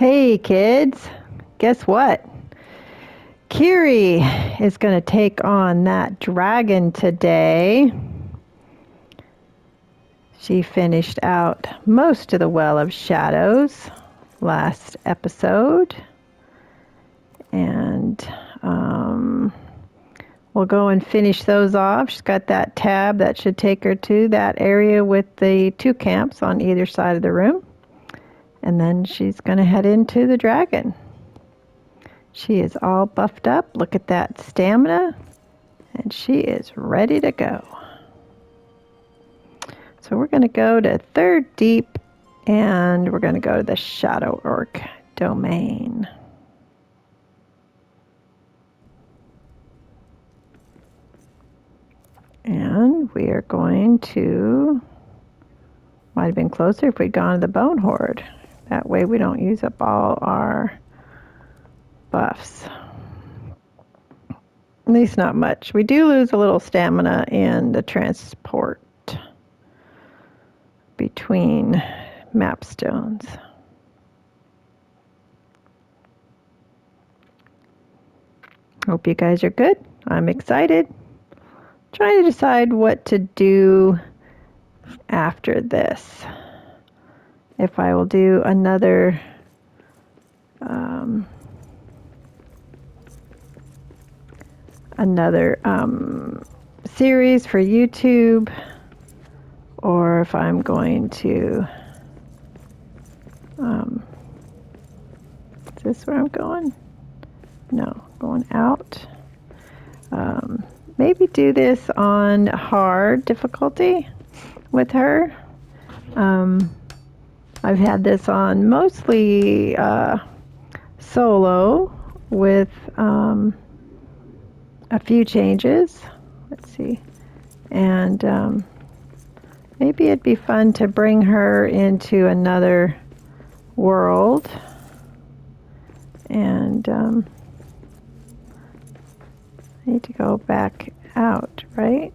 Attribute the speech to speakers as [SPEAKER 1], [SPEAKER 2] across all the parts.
[SPEAKER 1] Hey kids, guess what? Kiri is going to take on that dragon today. She finished out most of the Well of Shadows last episode. And we'll go and finish those off. She's got that tab that should take her to that area with the 2 camps on either side of the room. And then she's going to head into the dragon. She is all buffed up. Look at that stamina. And she is ready to go. So we're going to go to 3rd Deep. And we're going to go to the Shadow Orc domain. And we are going to... Might have been closer if we'd gone to the Bone Horde. That way we don't use up all our buffs. At least not much. We do lose a little stamina in the transport between map stones. Hope you guys are good. I'm excited. Trying to decide what to do after this. If I will do another series for YouTube, or if I'm going to is this where I'm going? No, going out. Maybe do this on hard difficulty with her. I've had this on mostly solo with a few changes. Let's see. And maybe it'd be fun to bring her into another world. And I need to go back out, right?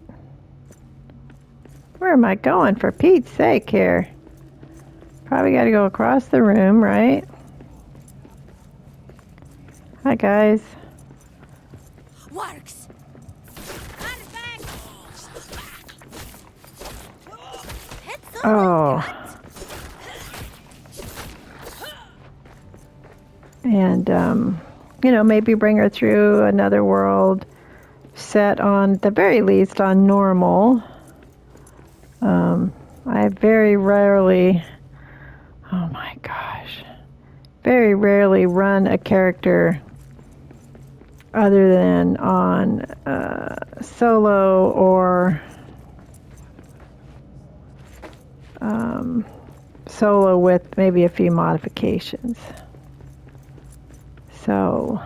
[SPEAKER 1] Where am I going, for Pete's sake here? Probably got to go across the room, right? Hi, guys.
[SPEAKER 2] Wargs.
[SPEAKER 1] Oh. And, you know, maybe bring her through another world set on, at the very least, on normal. I very rarely, oh my gosh, very rarely run a character other than on solo or solo with maybe a few modifications. So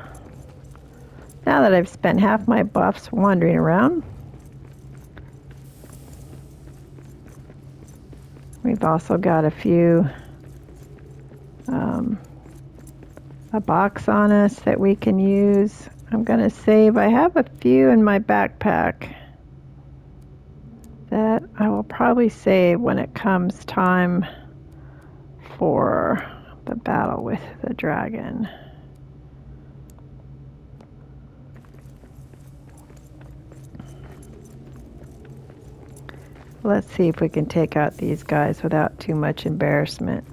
[SPEAKER 1] now that I've spent half my buffs wandering around, we've also got a few, a box on us that we can use. I'm going to save. I have a few in my backpack that I will probably save when it comes time for the battle with the dragon. Let's see if we can take out these guys without too much embarrassment.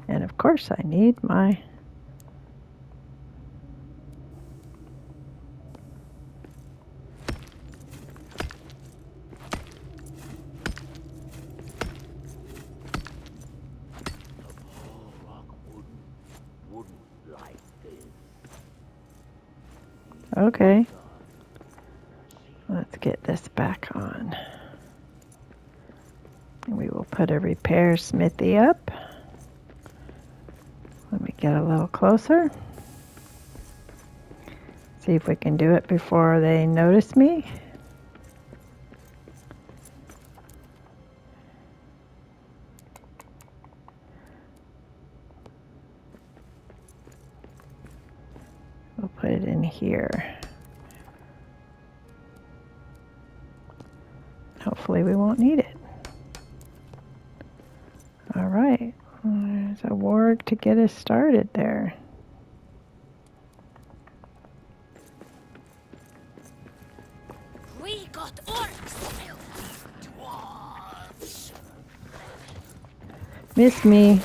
[SPEAKER 1] And of course I need my okay. Let's get this back on. And we will put a repair smithy up. Let me get a little closer. See if we can do it before they notice me. We'll put it in here. Hopefully we won't need it. There's a warg to get us started there.
[SPEAKER 2] We got orcs, dwarves.
[SPEAKER 1] Missed me.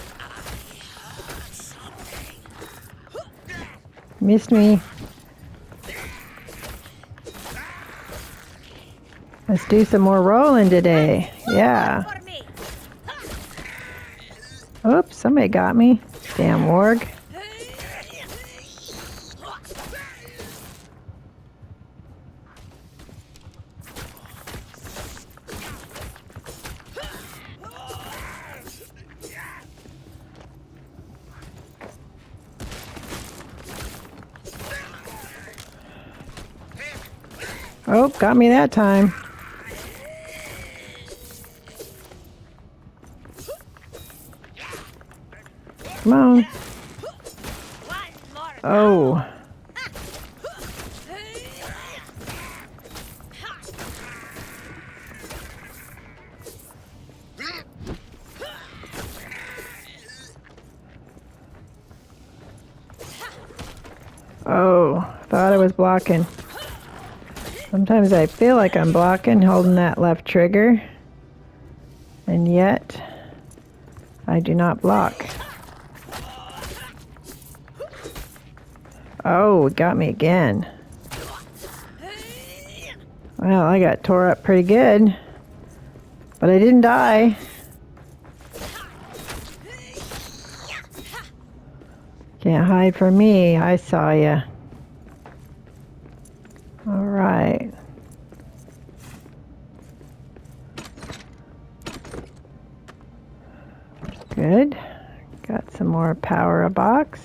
[SPEAKER 1] Missed me. Let's do some more rolling today. Yeah. Oops, somebody got me. Damn warg. Oh, got me that time. Come on. Oh. Oh, thought I was blocking. Sometimes I feel like I'm blocking, holding that left trigger, and yet I do not block. Oh, it got me again. Well, I got tore up pretty good, but I didn't die. Can't hide from me. I saw ya. All right. Good. Got some more power box.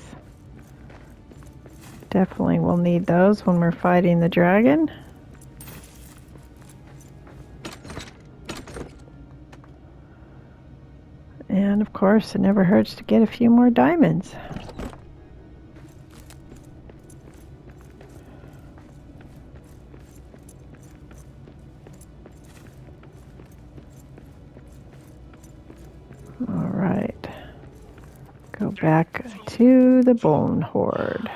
[SPEAKER 1] Definitely will need those when we're fighting the dragon. And of course, it never hurts to get a few more diamonds. All right. Go back to the bone horde.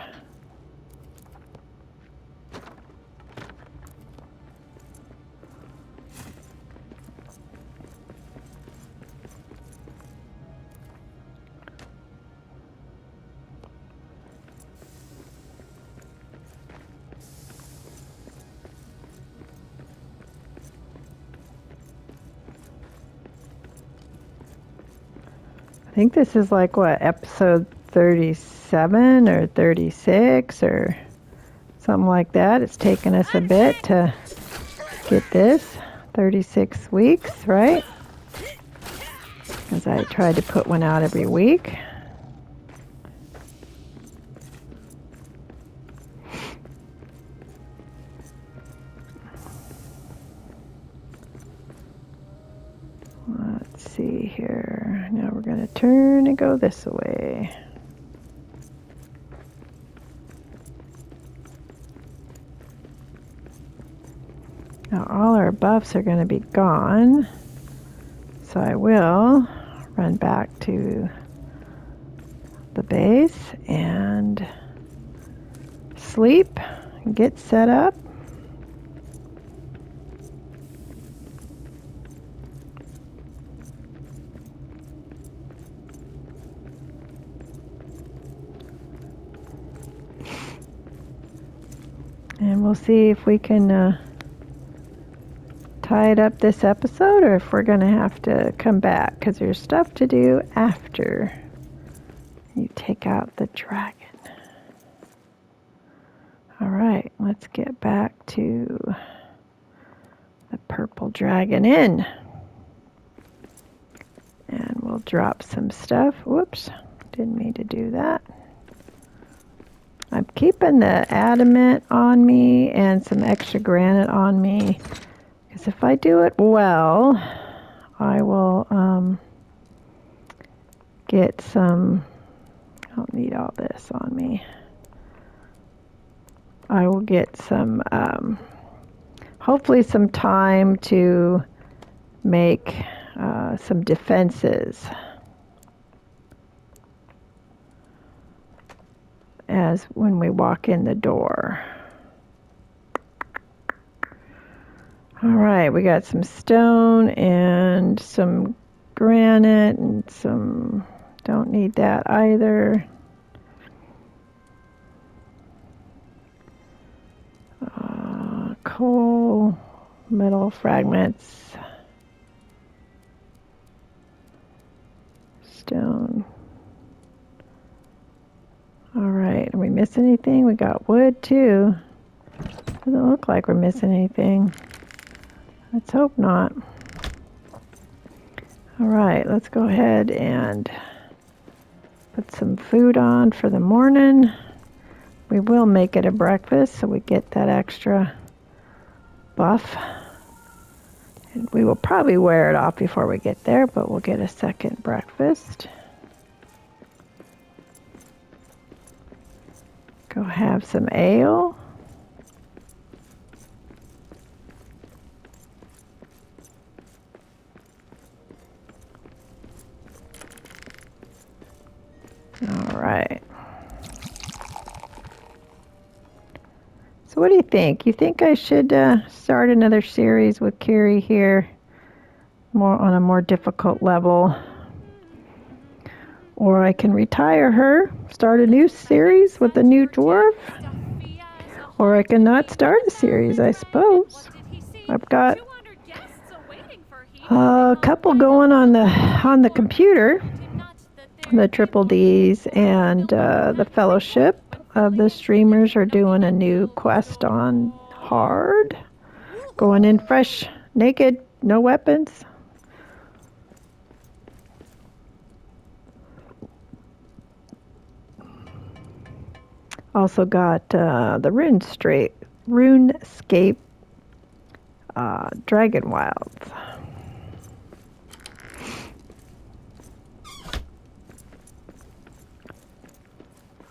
[SPEAKER 1] I think this is like, what, episode 37 or 36 or something like that. It's taken us a bit to get this. 36 weeks, right? Because I tried to put one out every week. Let's see here. Now we're going to turn and go this way. Now all our buffs are going to be gone. So I will run back to the base and sleep and get set up. And we'll see if we can tie it up this episode or if we're going to have to come back because there's stuff to do after you take out the dragon. All right, let's get back to the purple dragon inn. And we'll drop some stuff. Whoops, didn't mean to do that. I'm keeping the adamant on me and some extra granite on me because if I do it well, I will get some, I don't need all this on me. I will get some, hopefully some time to make some defenses. as when we walk in the door. All right, we got some stone and some granite and some, don't need that either. Coal, metal fragments, stone. All right, are we missing anything? We got wood too. Doesn't look like we're missing anything. Let's hope not. All right, let's go ahead and put some food on for the morning. We will make it a breakfast so we get that extra buff. And we will probably wear it off before we get there, but we'll get a second breakfast. Go have some ale. All right. So what do you think? You think I should start another series with Kiri here, more on a more difficult level? Or I can retire her, start a new series with a new dwarf? Or I can not start a series, I suppose. I've got a couple going on the computer, the Triple Ds and the Fellowship of the Streamers are doing a new quest on hard, going in fresh, naked, no weapons. Also got the RuneScape Dragon Wilds.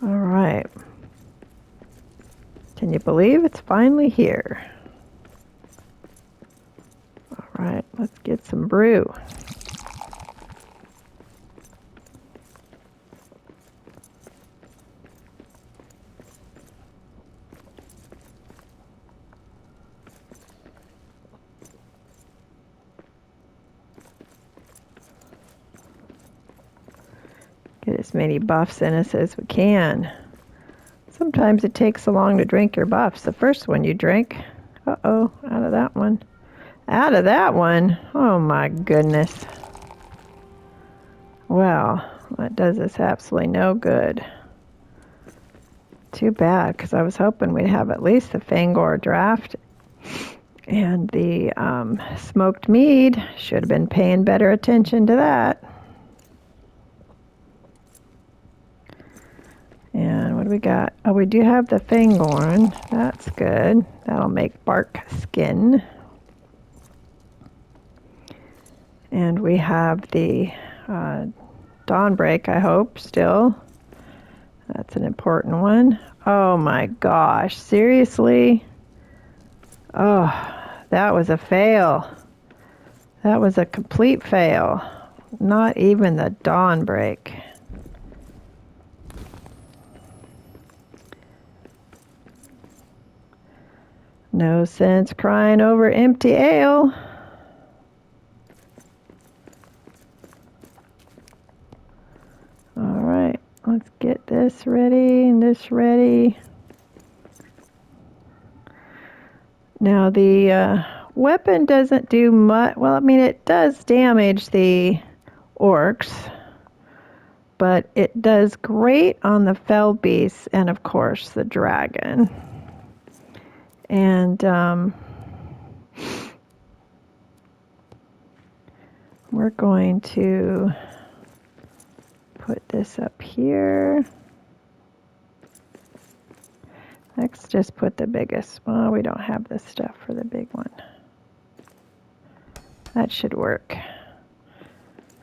[SPEAKER 1] All right. Can you believe it's finally here? All right, let's get some brew. Get as many buffs in us as we can. Sometimes it takes so long to drink your buffs. The first one you drink, uh-oh, out of that one. Out of that one? Oh my goodness. Well, that does us absolutely no good. Too bad, because I was hoping we'd have at least the Fangor draft. And the smoked mead, should have been paying better attention to that. And what do we got? Oh, we do have the Fangorn. That's good. That'll make bark skin. And we have the Dawnbreak, I hope, still. That's an important one. Oh my gosh, seriously? Oh, that was a fail. That was a complete fail. Not even the Dawnbreak. No sense crying over empty ale. All right, let's get this ready and this ready. Now the weapon doesn't do much. Well, I mean, it does damage the orcs, but it does great on the fell beasts and, of course, the dragon. And we're going to put this up here. Let's just put the biggest. Well, we don't have the stuff for the big one. That should work.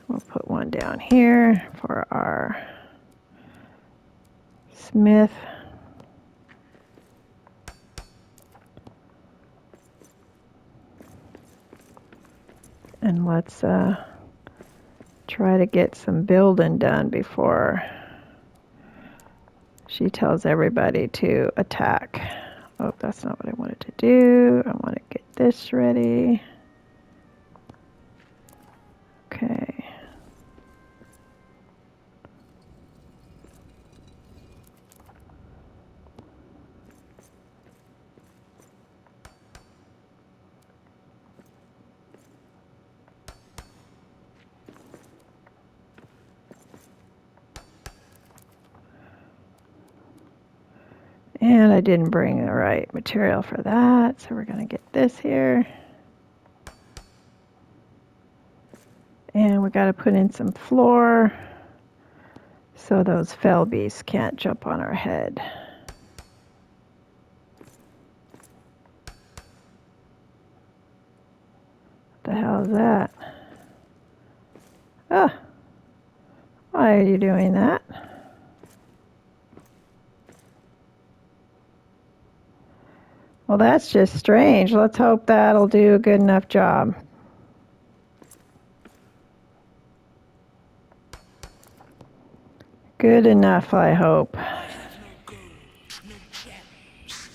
[SPEAKER 1] We'll put one down here for our smith. And let's try to get some building done before She tells everybody to attack. Oh, that's not what I wanted to do. I want to get this ready. Okay. And I didn't bring the right material for that, so we're going to get this here. And we got to put in some floor so those fell beasts can't jump on our head. What the hell is that? Ah, why are you doing that? Well, that's just strange. Let's hope that'll do a good enough job. Good enough, I hope.
[SPEAKER 2] I have no gold, no gems.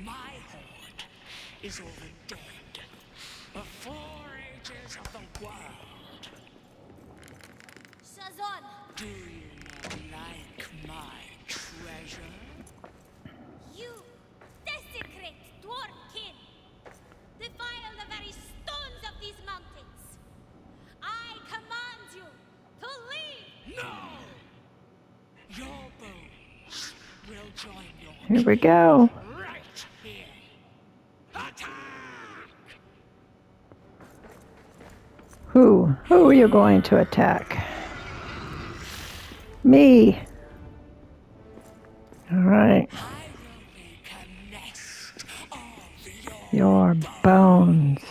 [SPEAKER 2] My horde is all the dead of 4 ages of the world.
[SPEAKER 3] Shazon!
[SPEAKER 2] Do you not like my treasure?
[SPEAKER 3] You desecrate dwarf kin! Defile the very stones of these mountains! I command you to leave!
[SPEAKER 2] No! Your bones will join your
[SPEAKER 1] Here we go.
[SPEAKER 2] right here. Attack!
[SPEAKER 1] Who are you going to attack? Me. All right.
[SPEAKER 2] I will make a nest of
[SPEAKER 1] Your bones.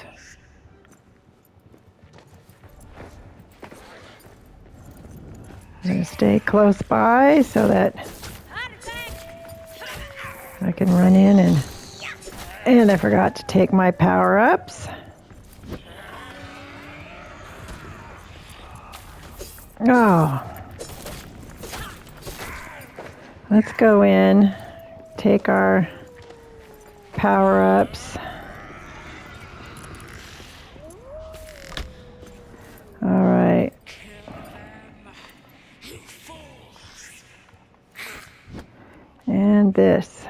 [SPEAKER 1] I'm going to stay close by so that I can run in and I forgot to take my power-ups. Oh. Let's go in, take our power-ups. All right. And this.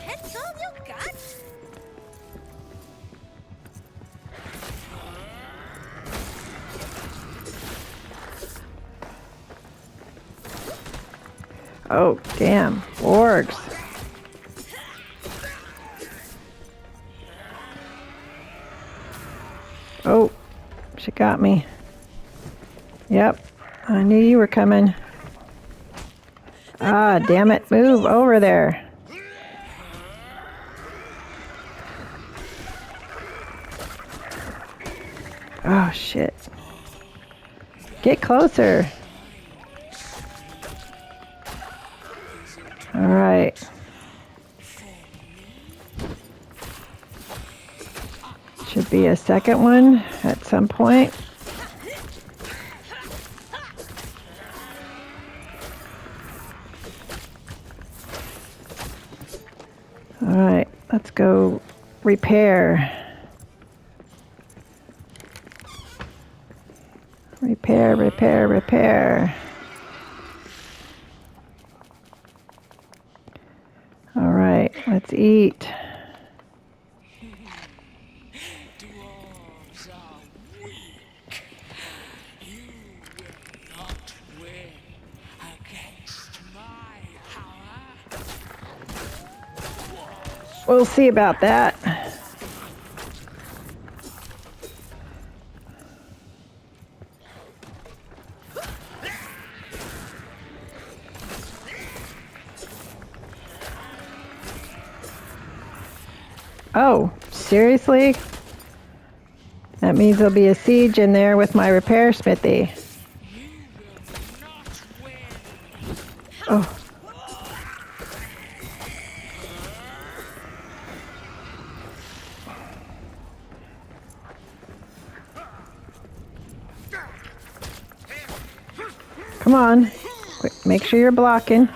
[SPEAKER 3] That's all you got?
[SPEAKER 1] Oh, damn. Wargs. Oh, she got me. Yep, I knew you were coming. Ah, damn it. Move over there. Oh, shit. Get closer. All right. Should be a second one at some point. All right, let's go repair. Repair, repair, repair. All right, let's eat.
[SPEAKER 2] Dwarves are weak. You will not win against my power.
[SPEAKER 1] We'll see about that. Oh, seriously? That means there'll be a siege in there with my repair smithy.
[SPEAKER 2] You will not win.
[SPEAKER 1] Oh. Come on. Quick, make sure you're blocking.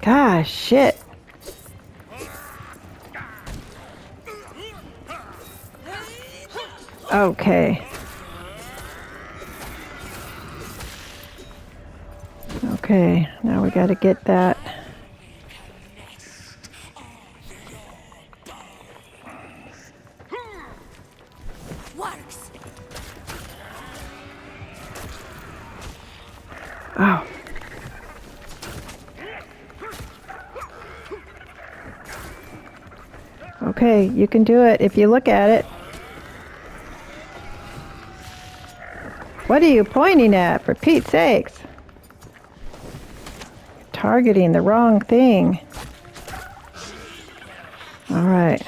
[SPEAKER 1] Gosh, shit. Okay. Okay, now we gotta get that.
[SPEAKER 3] Wargs!
[SPEAKER 1] Oh. Okay, you can do it if you look at it. What are you pointing at, for Pete's sakes? Targeting the wrong thing. All right.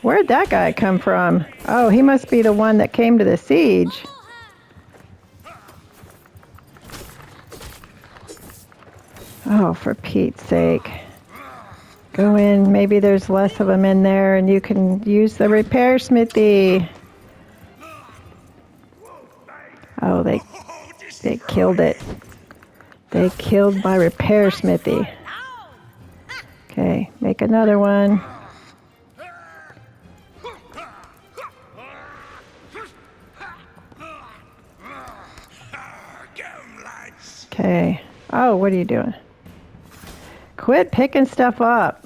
[SPEAKER 1] Where'd that guy come from? Oh, he must be the one that came to the siege. Oh, for Pete's sake. Go in, maybe there's less of them in there and you can use the repair smithy. Oh, they killed it. They killed my repair smithy. Okay, make another one. Okay. Oh, what are you doing? Quit picking stuff up.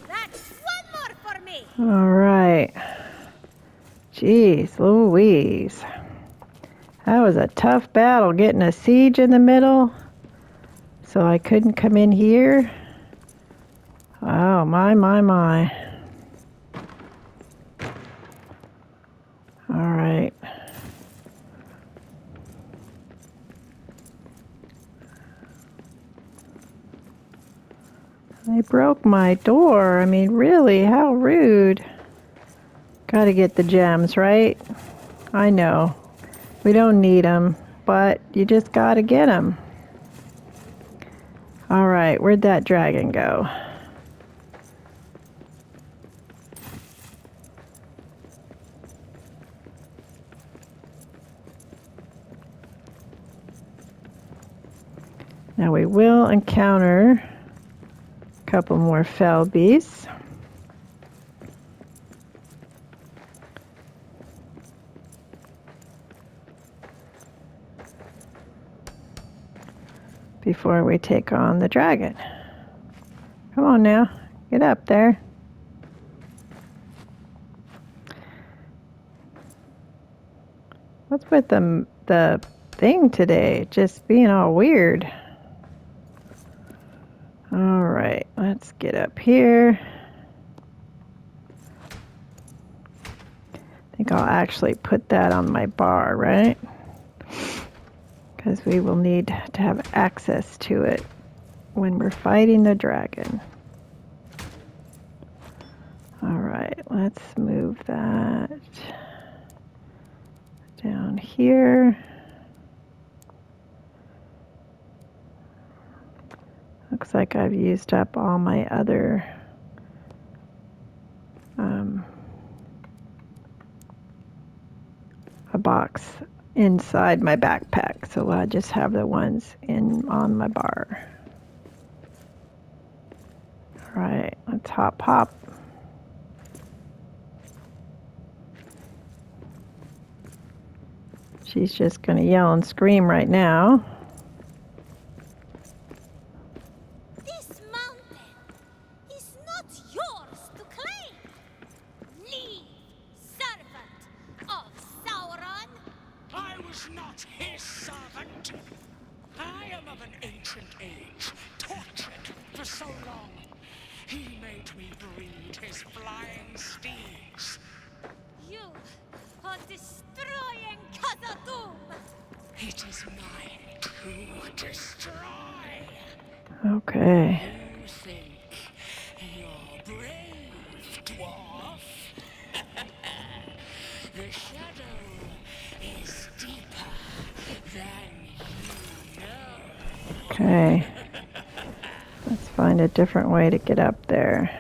[SPEAKER 3] That's one more for me!
[SPEAKER 1] All right. Jeez Louise. That was a tough battle getting a siege in the middle. So I couldn't come in here. Oh, my. All right. They broke my door. I mean, really, how rude. Gotta get the gems, right? I know. We don't need them, but you just gotta get them. All right, where'd that dragon go? Now we will encounter a couple more fell beasts. Before we take on the dragon. Come on now, get up there. What's with the thing today? Just being all weird. All right, let's get up here. I think I'll actually put that on my bar, right? Because we will need to have access to it when we're fighting the dragon. All right, let's move that down here. Looks like I've used up all my other a box inside my backpack, so I just have the ones on my bar. All right, let's hop. She's just gonna yell and scream right now.
[SPEAKER 3] This mountain is not yours to claim! Leave, servant of Sauron!
[SPEAKER 2] I was not his servant. I am of an ancient age, tortured for so long. He made me breed his flying steeds.
[SPEAKER 3] You are destroying Khazad-dûm!
[SPEAKER 2] It is mine to destroy.
[SPEAKER 1] Okay.
[SPEAKER 2] You think you're brave, dwarf? The shadow is deeper than you know.
[SPEAKER 1] Okay. Let's find a different way to get up there.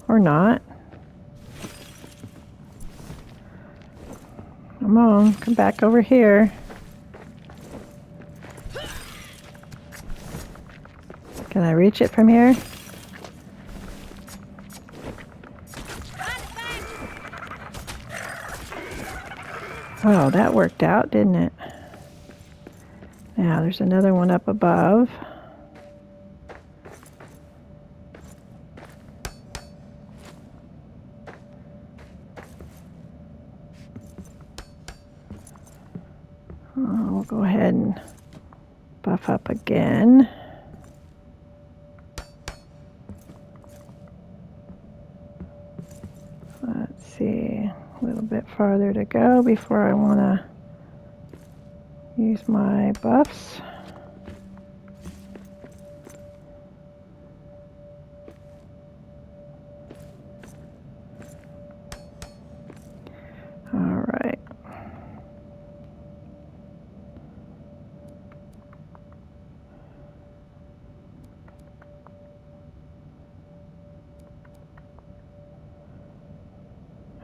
[SPEAKER 1] Or not. Come on, come back over here. Can I reach it from here? Oh, that worked out, didn't it? Now, there's another one up above. Oh, we'll go ahead and buff up again. Let's see, a little bit farther to go before I want to use my buffs. All right.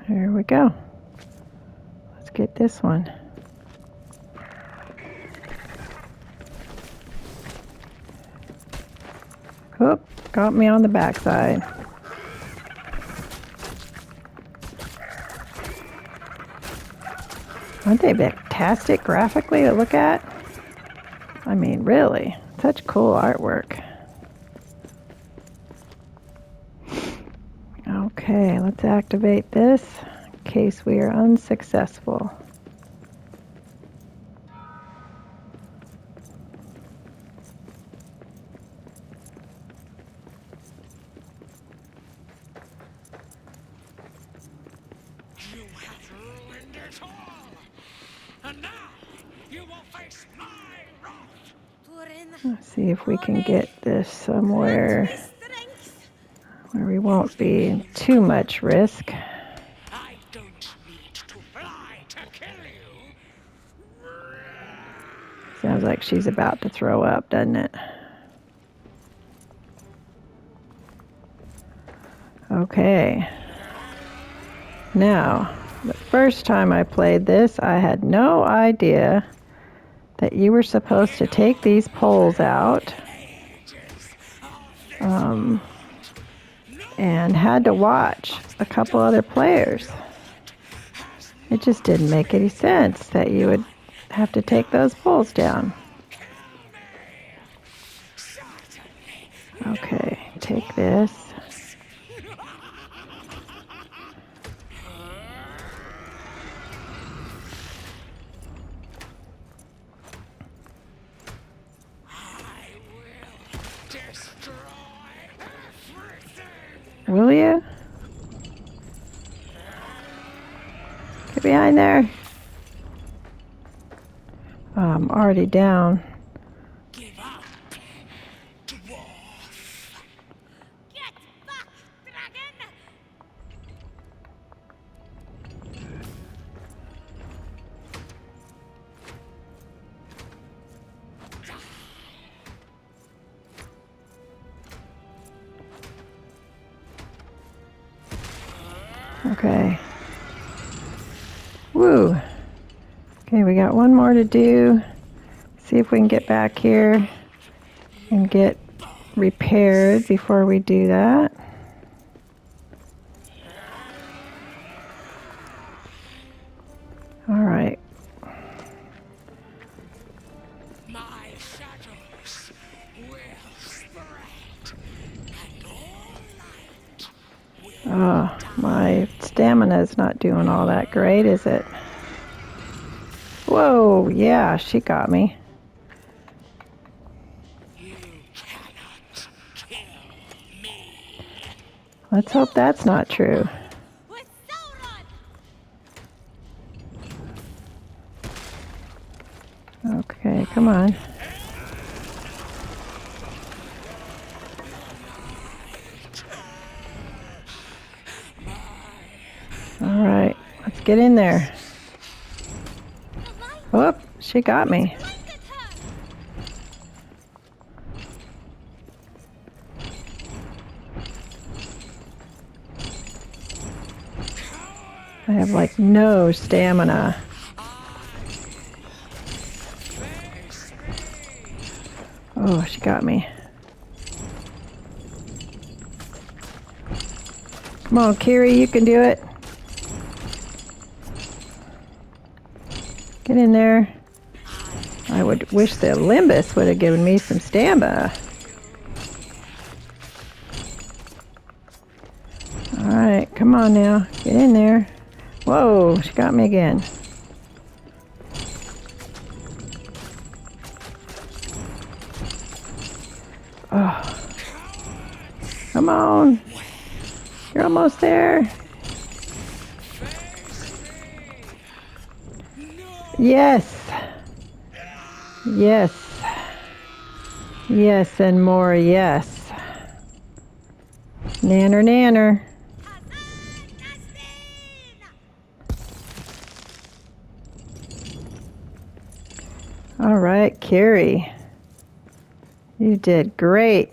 [SPEAKER 1] Here we go. Let's get this one. Oop, got me on the backside. Aren't they fantastic graphically to look at? I mean, really, such cool artwork. Okay, let's activate this in case we are unsuccessful.
[SPEAKER 2] You have ruined it all. And now you will face my wrath.
[SPEAKER 1] Let's see if we can get this somewhere where we won't be in too much risk.
[SPEAKER 2] I don't need to fly to kill you.
[SPEAKER 1] Sounds like she's about to throw up, doesn't it? Okay. Now, the first time I played this, I had no idea that you were supposed to take these poles out and had to watch a couple other players. It just didn't make any sense that you would have to take those poles down. Okay, take this. Will you? Get behind there. Oh, I'm already down.
[SPEAKER 2] Give up, dwarf.
[SPEAKER 3] Get back, dragon!
[SPEAKER 1] Okay. Woo. Okay, we got one more to do. See if we can get back here and get repaired before we do that. All right.
[SPEAKER 2] My shadows will spread, and all light will.
[SPEAKER 1] Oh, my stamina's not doing all that great, is it? Whoa, yeah, she got me.
[SPEAKER 2] You cannot kill me.
[SPEAKER 1] Let's hope that's not true.
[SPEAKER 3] With Sauron!
[SPEAKER 1] Okay, come on.
[SPEAKER 2] My
[SPEAKER 1] get in there.
[SPEAKER 3] The light
[SPEAKER 1] Whoop, she got me.
[SPEAKER 3] blinded her.
[SPEAKER 1] I have like no stamina.
[SPEAKER 2] Face me!
[SPEAKER 1] Oh, she got me. Come on, Kiri, you can do it. Get in there. I would wish the Limbus would have given me some stamina. Alright, come on now. Get in there. Whoa, she got me again. Oh. Come on. You're almost there. Yes. Yes. Yes, and more yes. Nanner, nanner. All right, Kiri. You did great.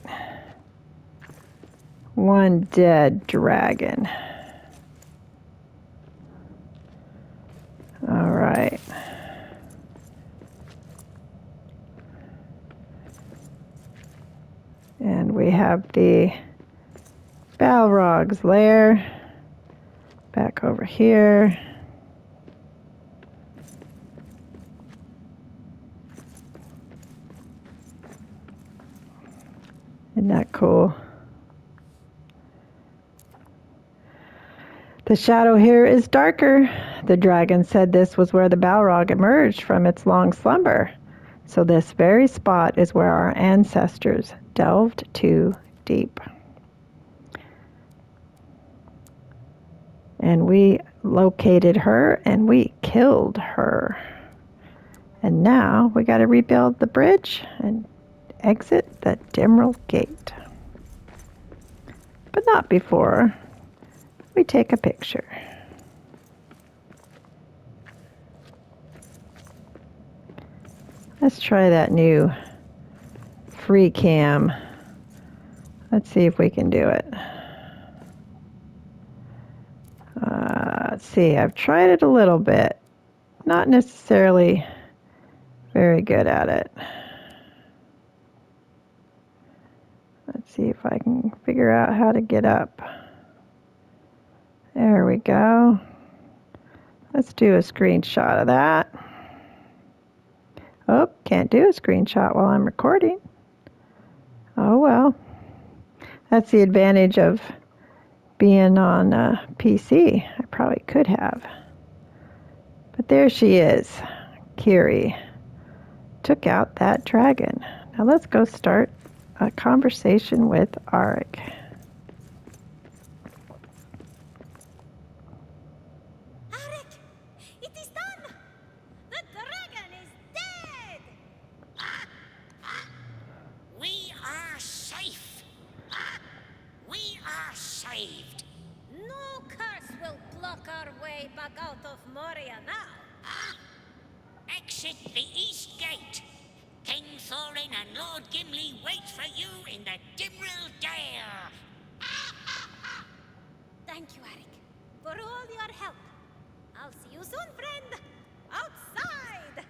[SPEAKER 1] One dead dragon. All right. And we have the Balrog's lair back over here. Isn't that cool? The shadow here is darker. The dragon said this was where the Balrog emerged from its long slumber. So this very spot is where our ancestors delved too deep. And we located her and we killed her. And now we got to rebuild the bridge and exit the Dimril Gate. But not before we take a picture. Let's try that new free cam. Let's see if we can do it. Let's see, I've tried it a little bit. Not necessarily very good at it. Let's see if I can figure out how to get up. There we go. Let's do a screenshot of that. Oh, can't do a screenshot while I'm recording. Oh well. That's the advantage of being on a PC. I probably could have. But there she is. Kiri took out that dragon. Now let's go start a conversation with Arik.
[SPEAKER 3] Arik, it is done. The dragon is dead.
[SPEAKER 4] We are safe. We are saved.
[SPEAKER 3] No curse will block our way back out of Moria now.
[SPEAKER 4] Exit the East Gate. King Thorin and Lord Gimli wait for you in the Dimril Gate.
[SPEAKER 3] Thank you, Arik, for all your help. I'll see you soon, friend. Outside.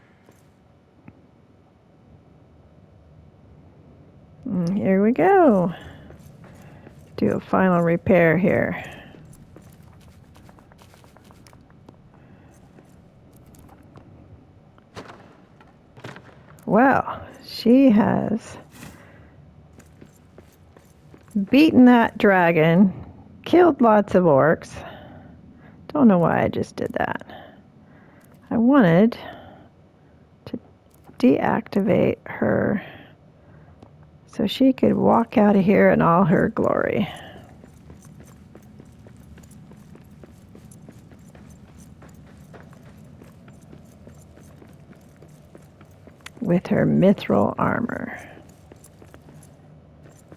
[SPEAKER 1] Here we go. Do a final repair here. Well, she has beaten that dragon, killed lots of orcs. Don't know why I just did that. I wanted to deactivate her so she could walk out of here in all her glory. With her mithril armor,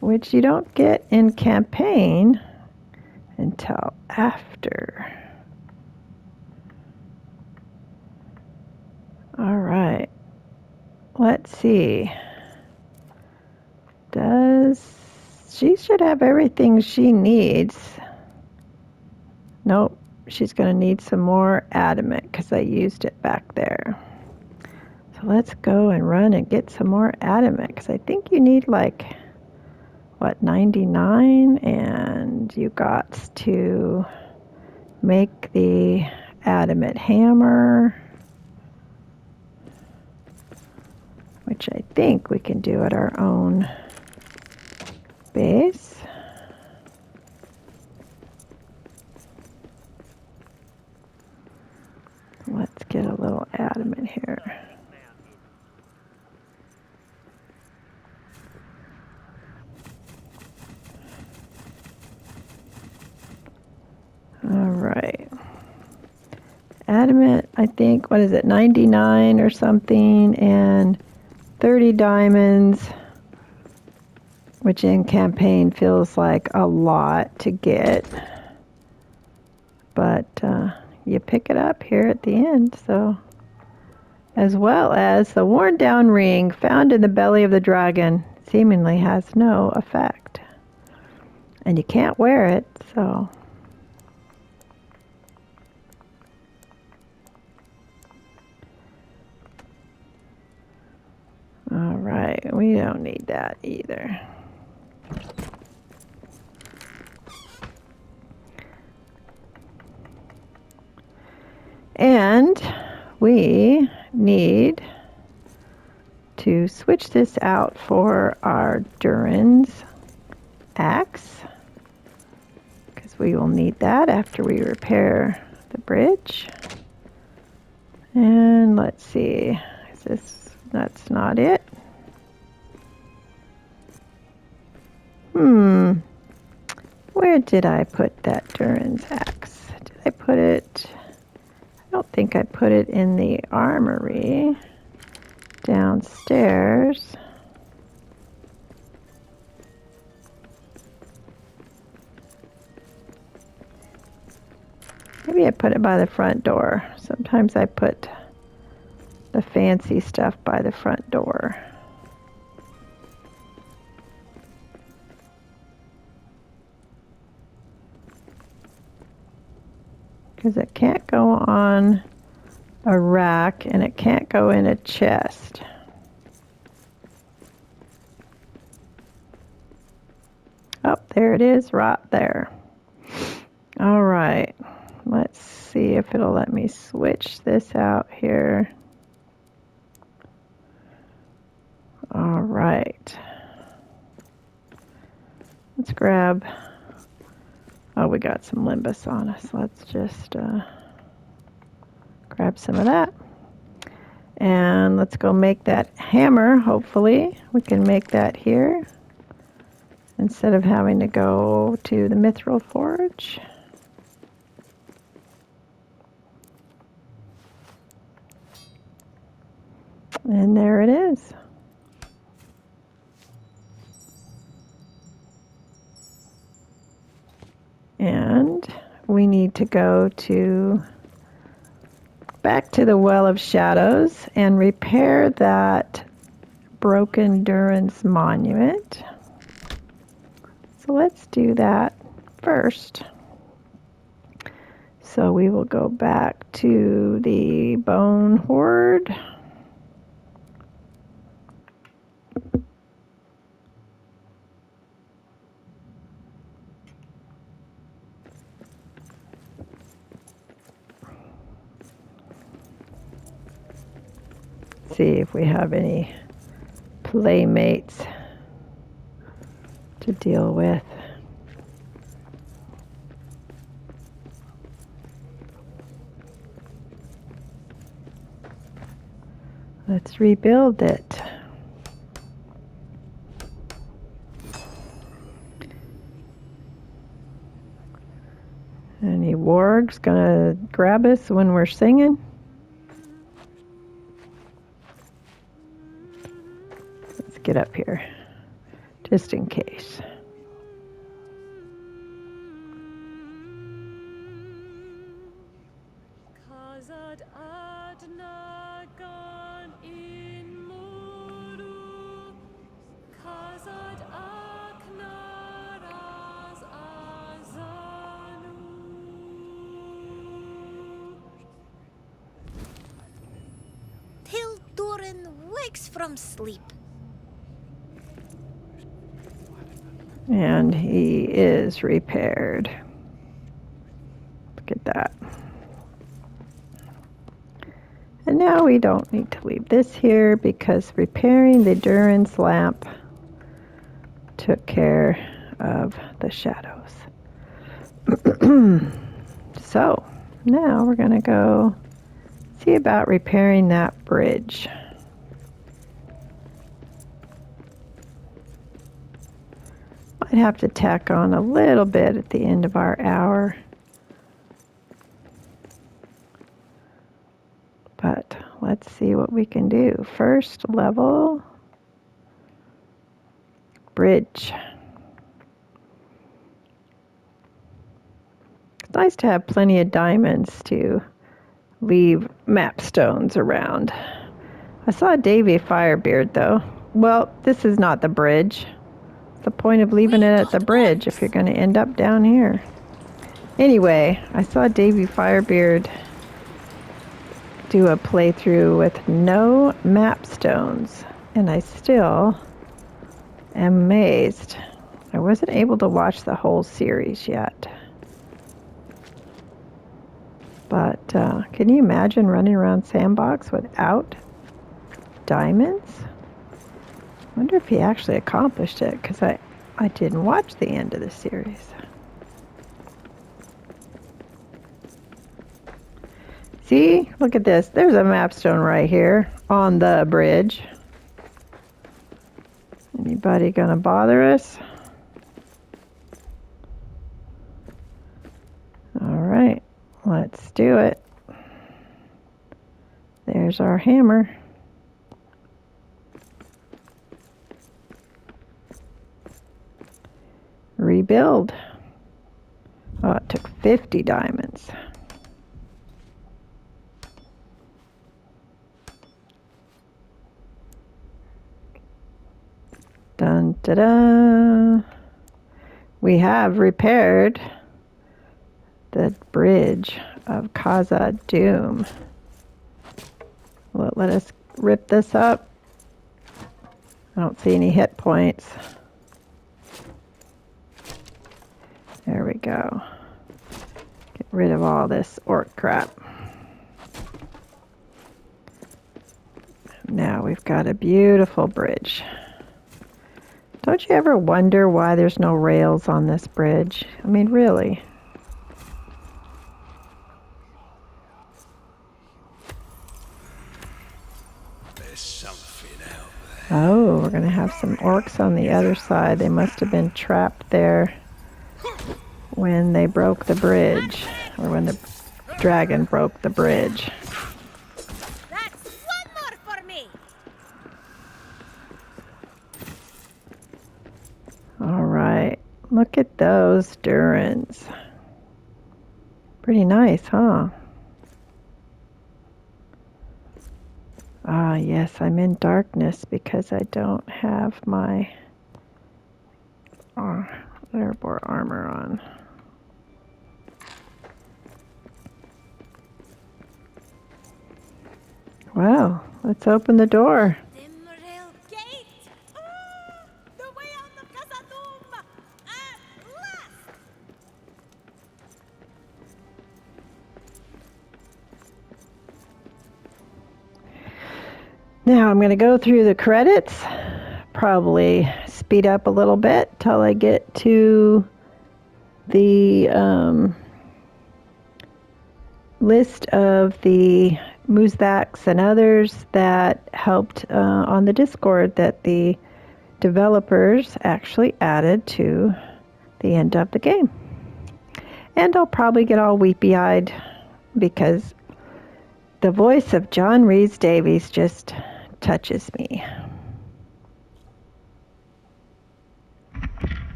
[SPEAKER 1] which you don't get in campaign until after. let's see. She should have everything she needs. Nope, she's going to need some more adamant because I used it back there. So let's go and run and get some more adamant because I think you need like, what, 99? And you got to make the adamant hammer, which I think we can do at our own base. Let's get a little adamant here. All right. Adamant, I think, what is it, 99 or something, and 30 diamonds, which in campaign feels like a lot to get. But you pick it up here at the end, so. As well as the worn down ring found in the belly of the dragon seemingly has no effect. And you can't wear it, so. All right, we don't need that either. And we need to switch this out for our Durin's axe, because we will need that after we repair the bridge. And let's see, that's not it. Where did I put that Durin's axe? Did I put it? I don't think I put it in the armory downstairs. Maybe I put it by the front door. Sometimes I put the fancy stuff by the front door. Because it can't go on a rack and it can't go in a chest. Oh, there it is, right there. All right, let's see if it'll let me switch this out here. All right. Let's grab, oh, we got some limbus on us. Let's just grab some of that. And let's go make that hammer, hopefully. We can make that here instead of having to go to the Mithril Forge. And there it is. And we need to go back to the Well of Shadows and repair that broken Durin's monument. So let's do that first. So we will go back to the Bone Horde. See if we have any playmates to deal with. Let's rebuild it. Any wargs gonna grab us when we're singing? Let's get up here, just in case.
[SPEAKER 3] wakes from sleep.
[SPEAKER 1] And he is repaired. Look at that. And now we don't need to leave this here because repairing the Duran's lamp took care of the shadows. So now we're going to go see about repairing that bridge. Might have to tack on a little bit at the end of our hour. But let's see what we can do. First level, bridge. It's nice to have plenty of diamonds to leave map stones around. I saw Davy Firebeard though. Well, this is not the bridge. What's the point of leaving it at the bridge if you're going to end up down here? Anyway, I saw Davy Firebeard do a playthrough with no map stones, and I still am amazed. I wasn't able to watch the whole series yet. But can you imagine running around Sandbox without diamonds? I wonder if he actually accomplished it, because I didn't watch the end of the series. See? Look at this. There's a map stone right here on the bridge. Anybody gonna bother us? Alright, let's do it. There's our hammer. Rebuild. Oh, it took 50 diamonds. Dun da da. We have repaired the bridge of Kaza Doom. Let us rip this up. I don't see any hit points. There we go. Get rid of all this orc crap. Now we've got a beautiful bridge. Don't you ever wonder why there's no rails on this bridge? I mean, really.
[SPEAKER 5] There's something out there.
[SPEAKER 1] Oh, we're going to have some orcs on the other side. They must have been trapped there when they broke the bridge, or when the dragon broke the bridge.
[SPEAKER 3] That's one more for me.
[SPEAKER 1] All right, look at those Durans. Pretty nice, huh? Ah, yes, I'm in darkness because I don't have my airborne armor on. Well, let's open the door.
[SPEAKER 3] Dimril Gate. Ah, the way out of Khazad-dûm. At last.
[SPEAKER 1] Now I'm going to go through the credits, probably speed up a little bit till I get to the list of the Muzaks and others that helped on the Discord that the developers actually added to the end of the game. And I'll probably get all weepy-eyed because the voice of John Rhys Davies just touches me.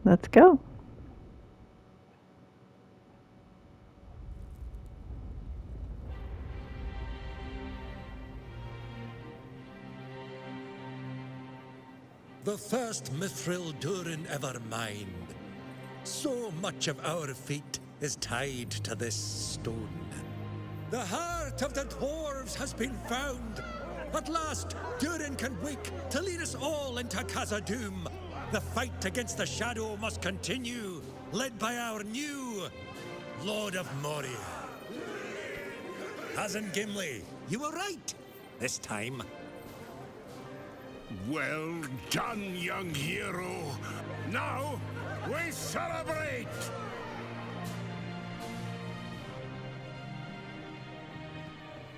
[SPEAKER 1] Let's go.
[SPEAKER 5] the first Mithril Durin ever mined. So much of our fate is tied to this stone. The heart of the dwarves has been found. At last, Durin can wake to lead us all into Khazad-dûm. The fight against the Shadow must continue, led by our new Lord of Moria. Hazen Gimli, you were right this time.
[SPEAKER 6] Well done, young hero. Now, we celebrate!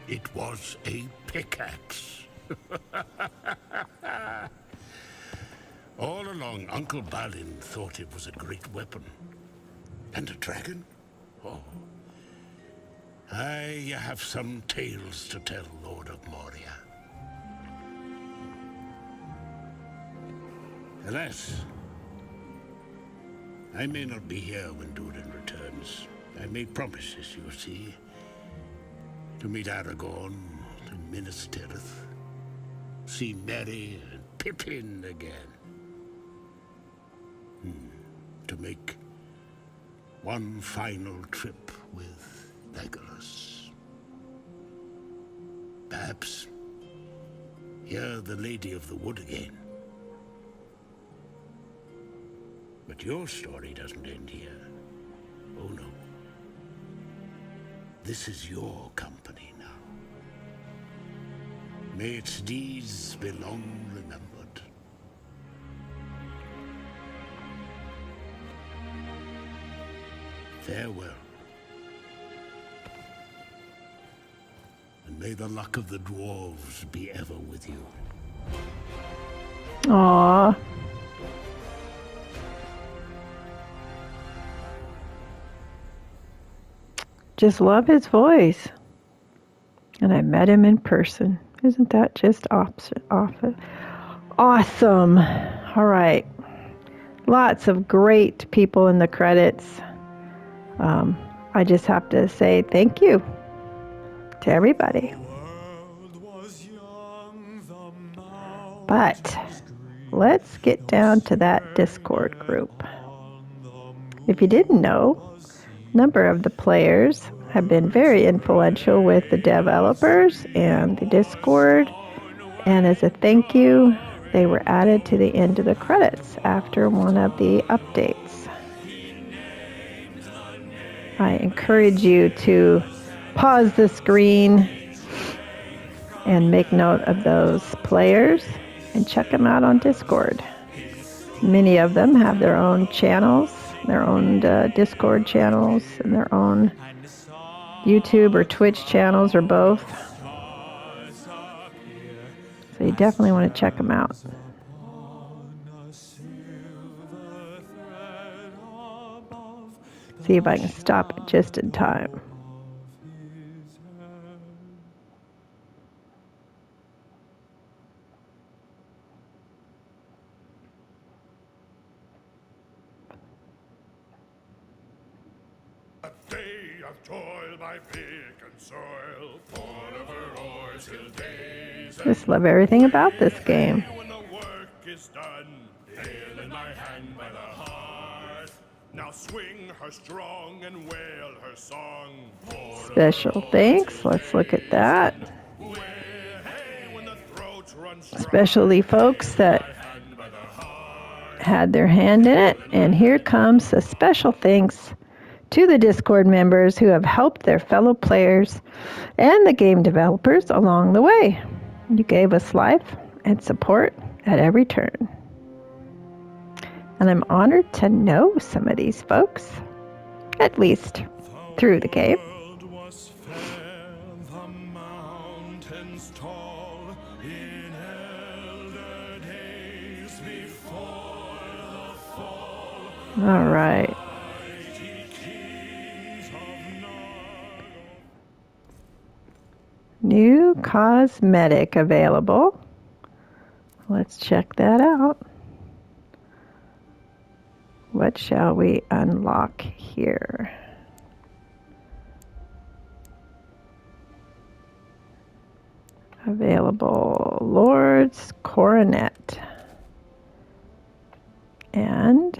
[SPEAKER 6] It was a pickaxe. All along, Uncle Balin thought it was a great weapon. And a dragon? Oh. You have some tales to tell, Lord of Moria. Alas, I may not be here when Durin returns. I made promises, you see. To meet Aragorn, to Minas Tirith, see Merry and Pippin again. To make one final trip with Legolas. Perhaps hear the Lady of the Wood again. But your story doesn't end here. Oh no. This is your company now. May its deeds be long remembered. Farewell. And may the luck of the dwarves be ever with you.
[SPEAKER 1] Aww. Just love his voice. And I met him in person. Isn't that just awesome? All right. Lots of great people in the credits. I just have to say thank you to everybody. But let's get down to that Discord group. If you didn't know, a number of the players have been very influential with the developers and the Discord, and as a thank you, they were added to the end of the credits after one of the updates. I encourage you to pause the screen and make note of those players and check them out on Discord. Many of them have their own channels, their own Discord channels, and their own YouTube or Twitch channels or both. So you definitely want to check them out. See if I can stop it just in time.
[SPEAKER 6] A day of toil by pick and soil,
[SPEAKER 1] Just love everything about this game.
[SPEAKER 6] when the work is done, nail in my hand by the hearth. Now swing her strong and wail her song.
[SPEAKER 1] Special thanks. Let's look at that.
[SPEAKER 6] When the throats run
[SPEAKER 1] Especially folks that had their hand in it. And here comes a special thanks to the Discord members who have helped their fellow players and the game developers along the way. You gave us life and support at every turn. And I'm honored to know some of these folks, at least through the game. All right. New cosmetic available. Let's check that out. What shall we unlock here? Available Lord's Coronet. And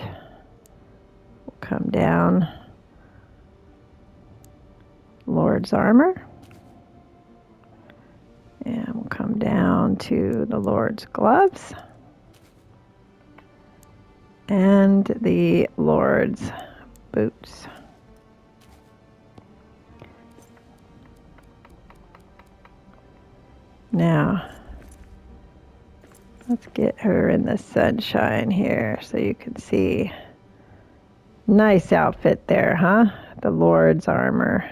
[SPEAKER 1] we'll come down Lord's armor. And we'll come down to the Lord's gloves. And the Lord's boots. Now, let's get her in the sunshine here so you can see. Nice outfit there, huh? The Lord's armor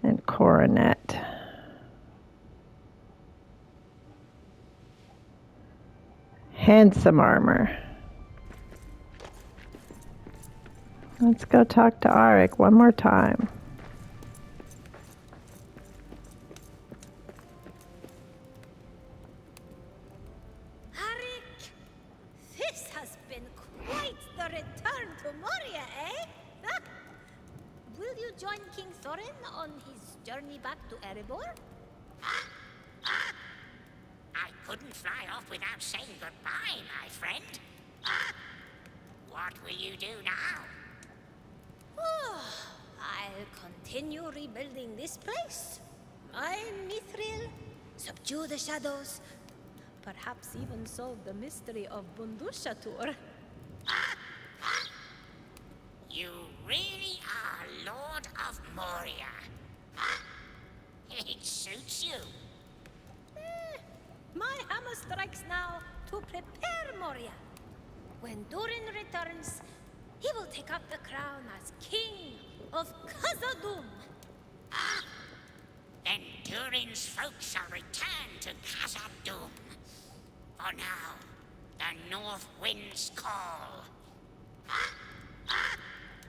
[SPEAKER 1] and coronet. Handsome armor. Let's go talk to Arik one more time.
[SPEAKER 3] Arik, this has been quite the return to Moria, eh? Will you join King Thorin on his journey back to Erebor?
[SPEAKER 4] I couldn't fly off without saying goodbye, my friend. What will you do now?
[SPEAKER 3] I'll continue rebuilding this place. Mine Mithril, subdue the shadows, perhaps even solve the mystery of Bundushatur.
[SPEAKER 4] You really are Lord of Moria. It suits you.
[SPEAKER 3] My hammer strikes now to prepare Moria. When Durin returns, he will take up the crown as King of Khazad-dûm.
[SPEAKER 4] Then Durin's folk shall return to Khazad-dûm. For now, the North Winds call.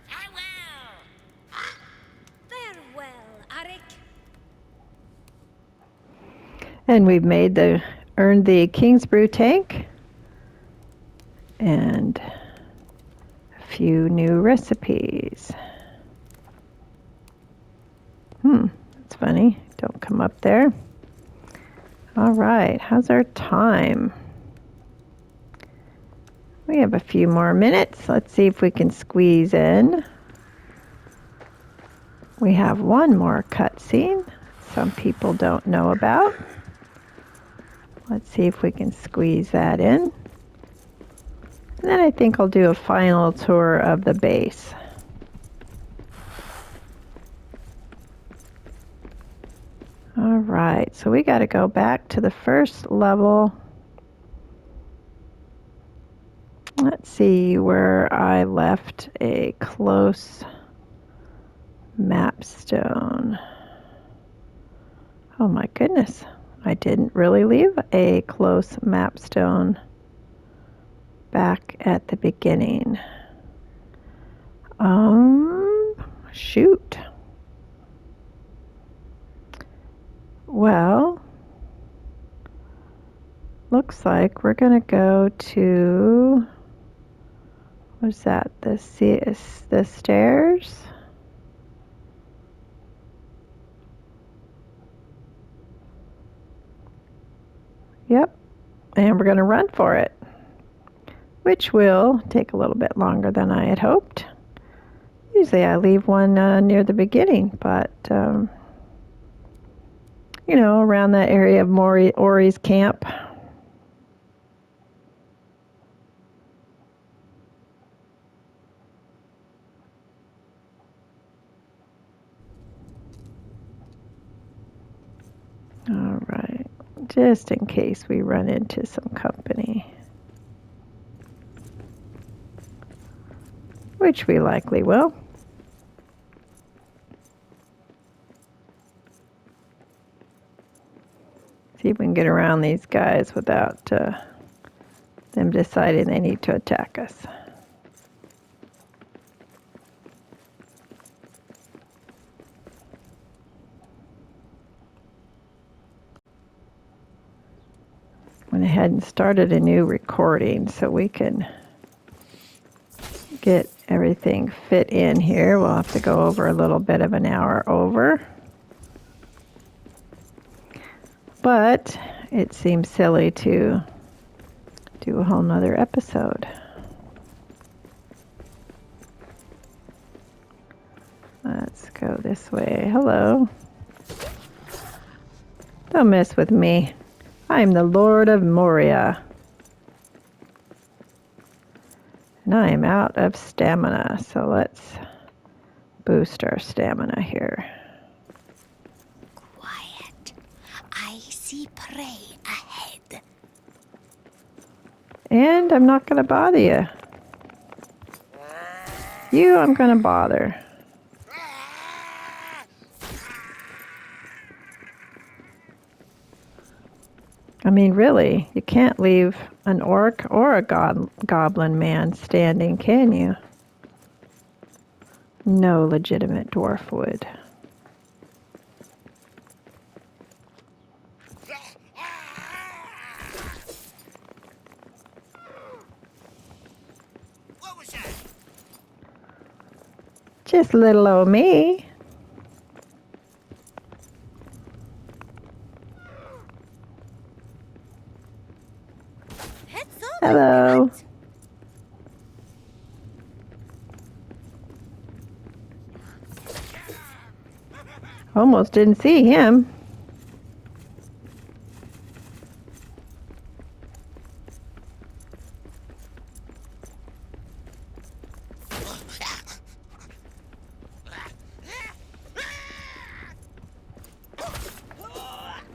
[SPEAKER 4] Farewell!
[SPEAKER 3] Farewell, Arik.
[SPEAKER 1] And we've earned the King's Brew tank and a few new recipes. That's funny. Don't come up there. All right, how's our time? We have a few more minutes. Let's see if we can squeeze in. We have one more cutscene some people don't know about. Let's see if we can squeeze that in. And then I think I'll do a final tour of the base. All right, so we got to go back to the first level. Let's see where I left a close map stone. Oh my goodness, I didn't really leave a close map stone back at the beginning. Shoot. Well, looks like we're gonna go to, what's that, the stairs? Yep, and we're gonna run for it, which will take a little bit longer than I had hoped. Usually I leave one near the beginning, but you know, around that area of Ori's camp. All right, just in case we run into some company, which we likely will. See if we can get around these guys without them deciding they need to attack us. Went ahead and started a new recording so we can get everything fit in here. We'll have to go over a little bit of an hour over. But it seems silly to do a whole nother episode. Let's go this way. Hello. Don't mess with me. I am the Lord of Moria. And I am out of stamina, so let's boost our stamina here.
[SPEAKER 3] Quiet. I see prey ahead.
[SPEAKER 1] And I'm not going to bother you. You, I'm going to bother. I mean, really, you can't leave an orc or a goblin man standing, can you? No legitimate dwarf would.
[SPEAKER 4] What was that?
[SPEAKER 1] Just little old me.
[SPEAKER 3] Heads up.
[SPEAKER 1] Hello. Almost didn't see him.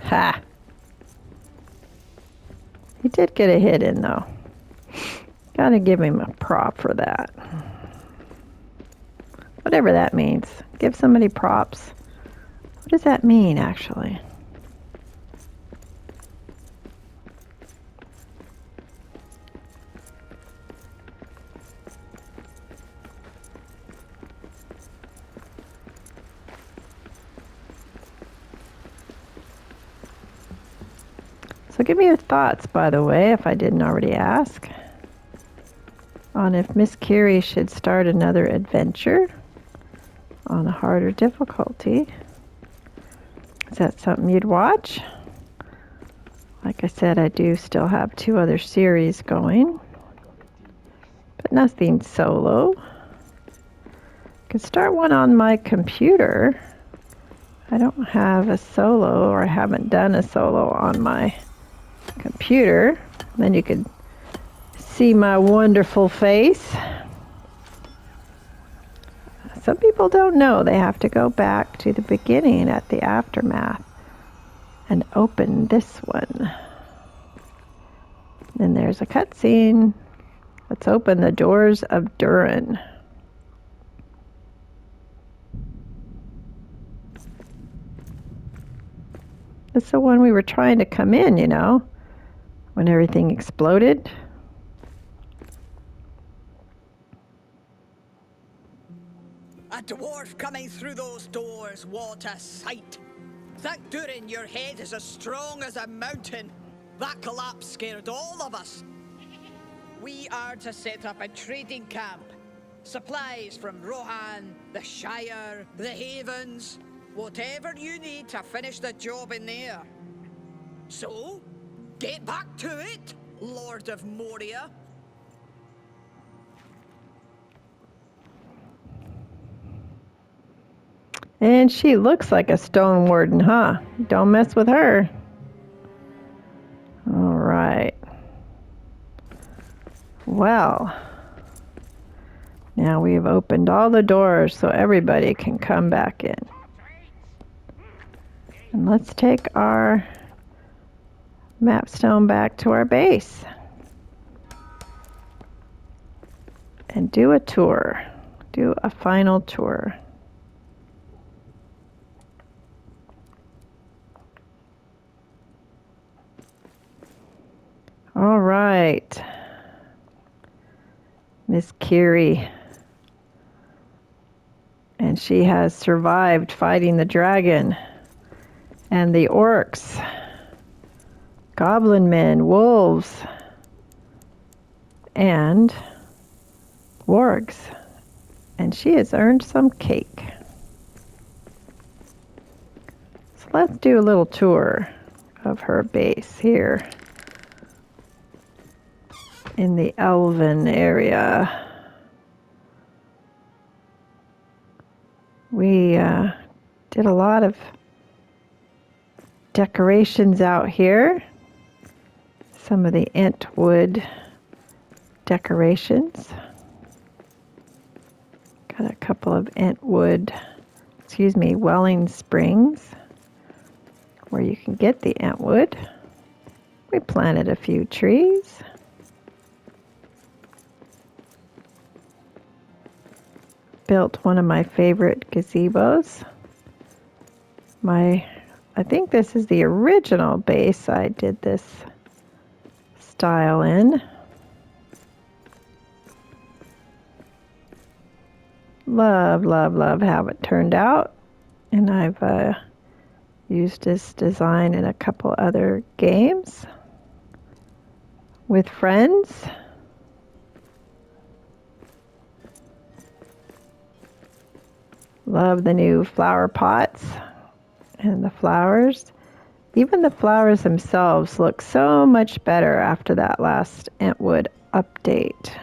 [SPEAKER 1] Ha! He did get a hit in though. Gotta give him a prop for that. Whatever that means. Give somebody props. What does that mean, actually? So give me your thoughts, by the way, if I didn't already ask, on if Miss Kiri should start another adventure on a harder difficulty. Is that something you'd watch? Like I said, I do still have 2 other series going, but nothing solo. Could start one on my computer. I don't have a solo, or I haven't done a solo on my computer. Then you could see my wonderful face. Some people don't know they have to go back to the beginning at the aftermath and open this one. Then there's a cutscene. Let's open the doors of Durin. This is the one we were trying to come in, you know, when everything exploded.
[SPEAKER 7] A dwarf coming through those doors, what a sight! Thank Durin, your head is as strong as a mountain. That collapse scared all of us. We are to set up a trading camp. Supplies from Rohan, the Shire, the Havens. Whatever you need to finish the job in there. So, get back to it, Lord of Moria.
[SPEAKER 1] And she looks like a stone warden, huh? Don't mess with her. All right. Well, now we've opened all the doors so everybody can come back in. And let's take our mapstone back to our base and do a tour. Do a final tour. All right, Miss Kiri. And she has survived fighting the dragon and the orcs, goblin men, wolves, and wargs. And she has earned some cake. So let's do a little tour of her base here in the Elven area. did a lot of decorations out here. Some of the Entwood decorations. Got a couple of Welling Springs, where you can get the Entwood. We planted a few trees. Built one of my favorite gazebos. I think this is the original base I did this style in. Love, love, love how it turned out. And I've used this design in a couple other games with friends. Love the new flower pots and the flowers. Even the flowers themselves look so much better after that last Entwood update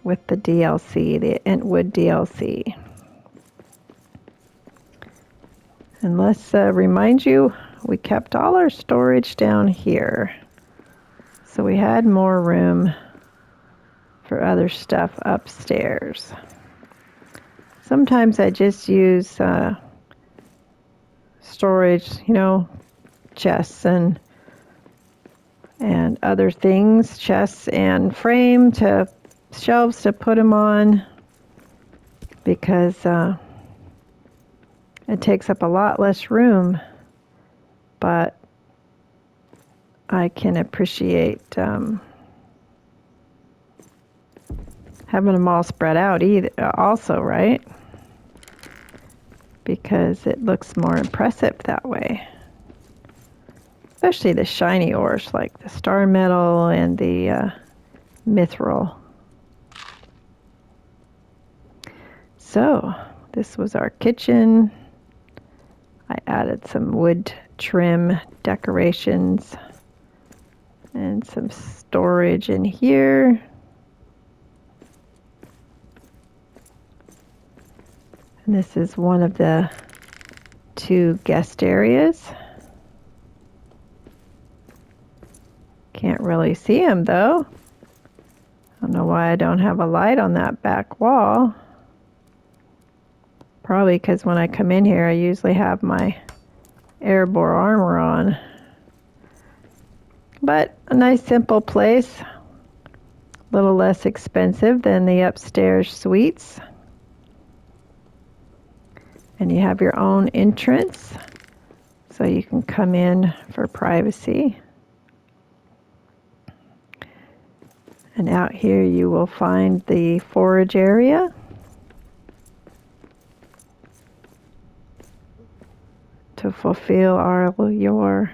[SPEAKER 1] with the DLC, the Entwood DLC. And let's remind you, we kept all our storage down here. So we had more room for other stuff upstairs. Sometimes I just use storage, chests and other things, chests and shelves to put them on, because it takes up a lot less room, but I can appreciate having them all spread out also, right? Because it looks more impressive that way. Especially the shiny ores like the star metal and the mithril. So this was our kitchen. I added some wood trim decorations and some storage in here. And this is one of the 2 guest areas. Can't really see them though. I don't know why I don't have a light on that back wall. Probably because when I come in here I usually have my airborne armor on. But a nice simple place. A little less expensive than the upstairs suites. And you have your own entrance, so you can come in for privacy. And out here you will find the forage area. To fulfill all your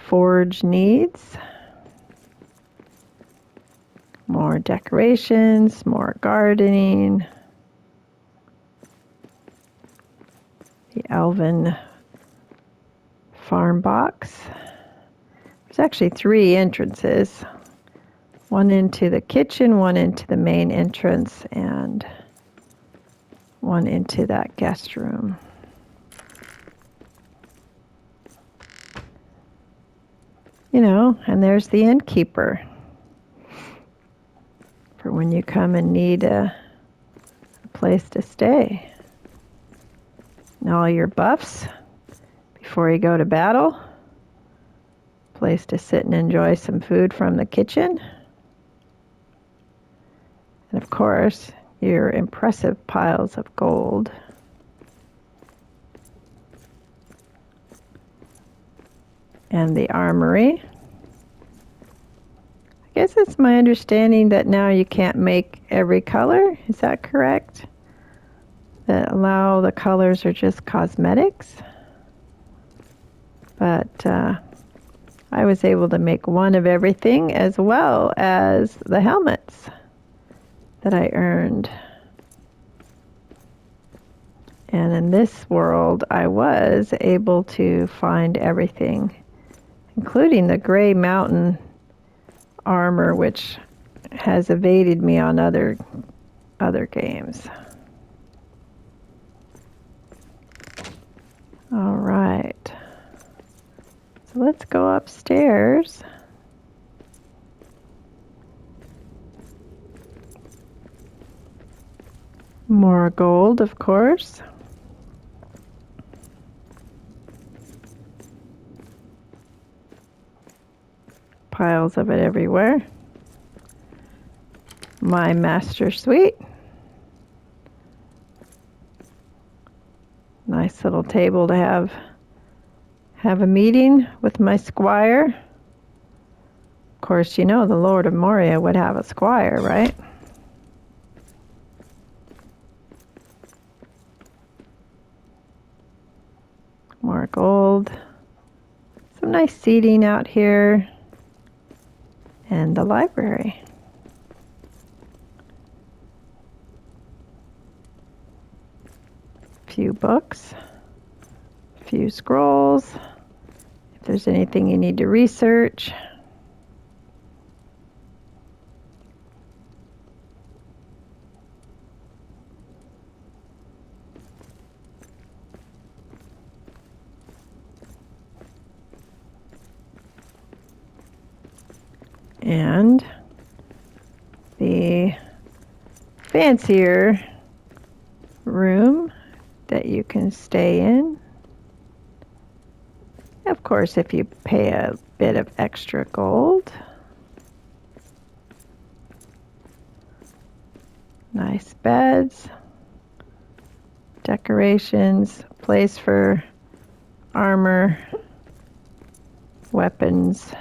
[SPEAKER 1] forage needs. More decorations, more gardening. The elven farm box. There's actually 3 entrances. One into the kitchen, one into the main entrance, and one into that guest room. And there's the innkeeper. For when you come and need a place to stay. And all your buffs before you go to battle. Place to sit and enjoy some food from the kitchen. And of course, your impressive piles of gold. And the armory. I guess it's my understanding that now you can't make every color. Is that correct? That allow the colors are just cosmetics. But I was able to make one of everything, as well as the helmets that I earned. And in this world, I was able to find everything, including the Gray Mountain armor, which has evaded me on other games. So let's go upstairs. More gold, of course. Piles of it everywhere. My master suite. Nice little table to have a meeting with my squire. Of course, you know the Lord of Moria would have a squire, right? More gold. Some nice seating out here. And the library. Few books. Few scrolls. If there's anything you need to research. And the fancier room that you can stay in. Of course, if you pay a bit of extra gold. Nice beds, decorations, place for armor, weapons.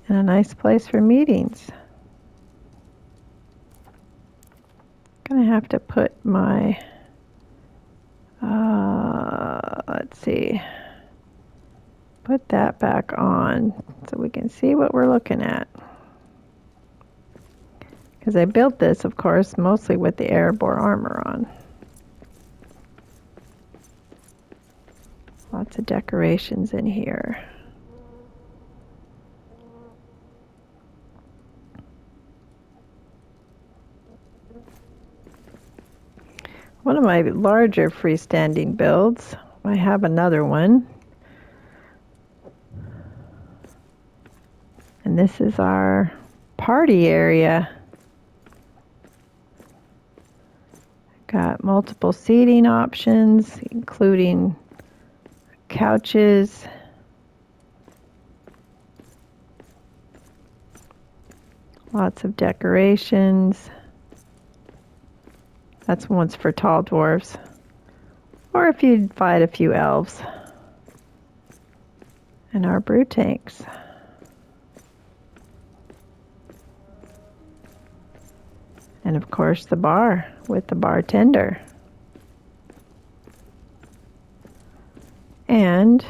[SPEAKER 1] And a nice place for meetings. Gonna have to put my, let's see, put that back on so we can see what we're looking at. Because I built this, of course, mostly with the Erebor armor on. Lots of decorations in here. One of my larger freestanding builds, I have another one. And this is our party area. Got multiple seating options, including couches. Lots of decorations. That's one's for tall dwarves. Or if you fight a few elves. And our brew tanks. And of course the bar with the bartender. And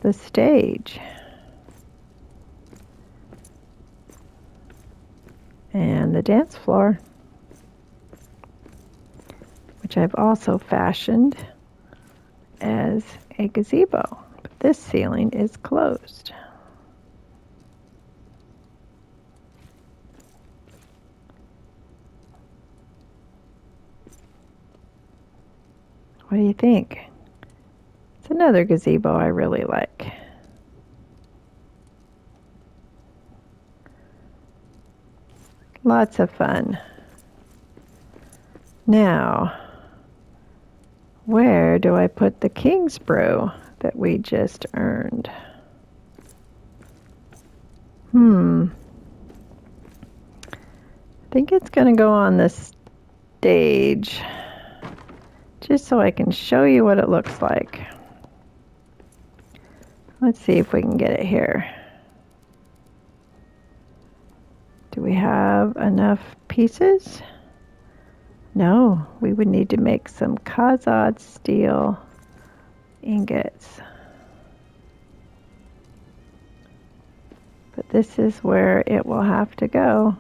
[SPEAKER 1] the stage. And the dance floor, which I've also fashioned as a gazebo. But this ceiling is closed. What do you think? It's another gazebo I really like. Lots of fun. Now, where do I put the King's Brew that we just earned? I think it's going to go on the stage, just so I can show you what it looks like. Let's see if we can get it here. Do we have enough pieces? No, we would need to make some Khazad steel ingots. But this is where it will have to go.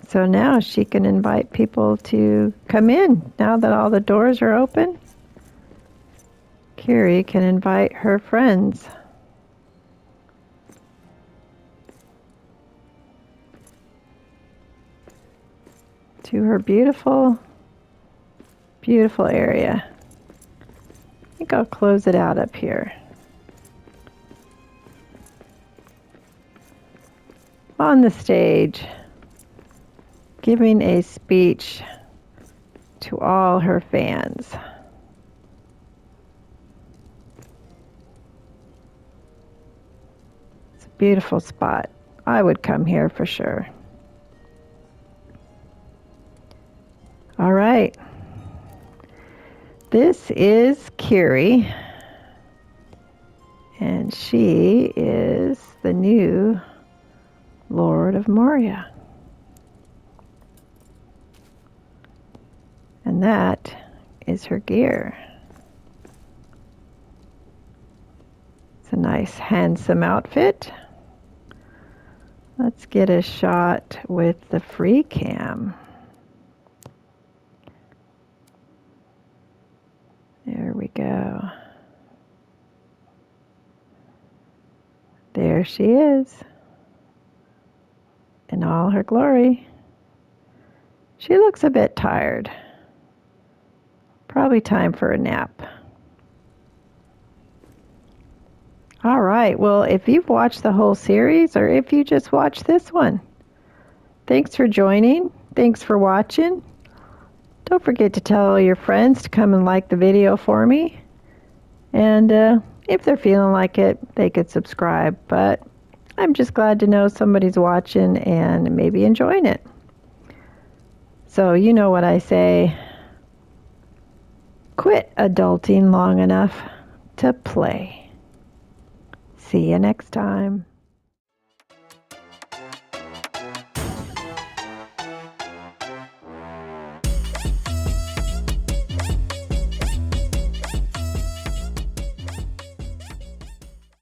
[SPEAKER 1] So now she can invite people to come in. Now that all the doors are open, Kiri can invite her friends. to her beautiful, beautiful area. I think I'll close it out up here. On the stage, giving a speech to all her fans. It's a beautiful spot. I would come here for sure. All right. This is Kiri, and she is the new Lord of Moria. And that is her gear. It's a nice, handsome outfit. Let's get a shot with the free cam. There we go. There she is in all her glory. She looks a bit tired. Probably time for a nap. All right, well, if you've watched the whole series or if you just watched this one, thanks for joining. Thanks for watching. Don't forget to tell all your friends to come and like the video for me. And if they're feeling like it, they could subscribe. But I'm just glad to know somebody's watching and maybe enjoying it. So you know what I say. Quit adulting long enough to play. See you next time.